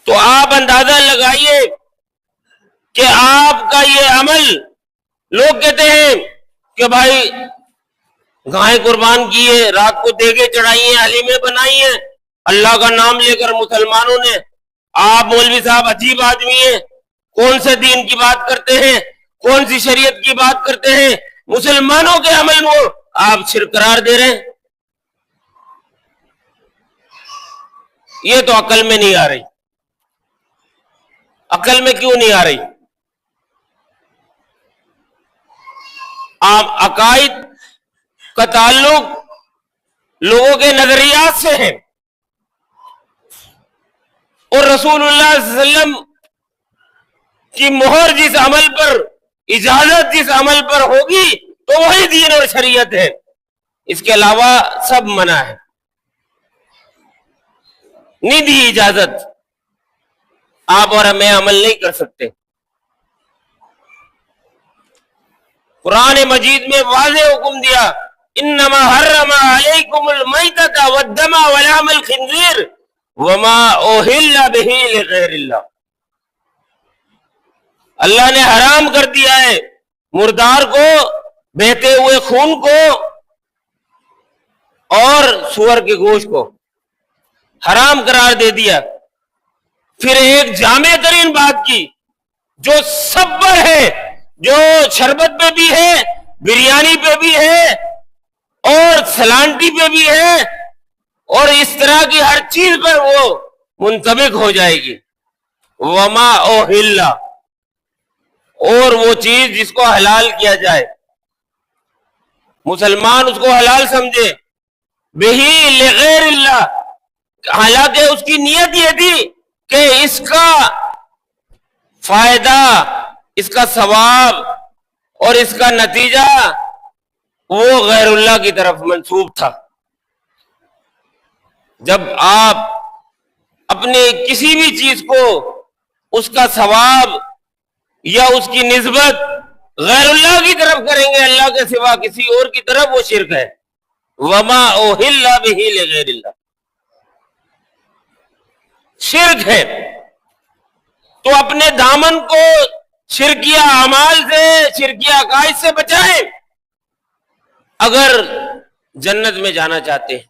تو آپ اندازہ لگائیے کہ آپ کا یہ عمل، لوگ کہتے ہیں کہ بھائی گائے قربان کی ہے، رات کو دیگے چڑھائی ہیں، حلیمیں بنائی ہیں، اللہ کا نام لے کر مسلمانوں نے۔ آپ مولوی صاحب عجیب آدمی ہیں، کون سے دین کی بات کرتے ہیں، کون سی شریعت کی بات کرتے ہیں، مسلمانوں کے عمل میں آپ شرک قرار دے رہے ہیں۔ یہ تو عقل میں نہیں آ رہی۔ عقل میں کیوں نہیں آ رہی؟ آپ عقائد کا تعلق لوگوں کے نظریات سے ہے، اور رسول اللہ صلی اللہ علیہ وسلم کی مہر جس عمل پر، اجازت جس عمل پر ہوگی تو وہی دین اور شریعت ہے، اس کے علاوہ سب منع ہے، نہیں دی اجازت۔ آپ اور ہمیں عمل نہیں کر سکتے۔ قرآن مجید میں واضح حکم دیا، انما حرم علیکم المیتۃ والدم ولحم الخنزیر وما اہل بہ لغیر اللہ۔ اللہ نے حرام کر دیا ہے مردار کو، بہتے ہوئے خون کو، اور سور کے گوشت کو حرام قرار دے دیا۔ پھر ایک جامع ترین بات کی جو سب پر ہے، جو شربت پہ بھی ہے، بریانی پہ بھی ہے، اور سلانٹی پہ بھی ہے، اور اس طرح کی ہر چیز پر وہ منطبق ہو جائے گی۔ وما اوہل، اور وہ چیز جس کو حلال کیا جائے، مسلمان اس کو حلال سمجھے، بہی لغیر اللہ، حالانکہ اس کی نیت یہ تھی کہ اس کا فائدہ، اس کا ثواب اور اس کا نتیجہ وہ غیر اللہ کی طرف منسوب تھا۔ جب آپ اپنے کسی بھی چیز کو، اس کا ثواب یا اس کی نسبت غیر اللہ کی طرف کریں گے، اللہ کے سوا کسی اور کی طرف، وہ شرک ہے۔ وما اوہل بہ لغیر اللہ، شرک ہے۔ تو اپنے دامن کو شرکیہ اعمال سے، شرکیہ عقائد سے بچائیں اگر جنت میں جانا چاہتے ہیں۔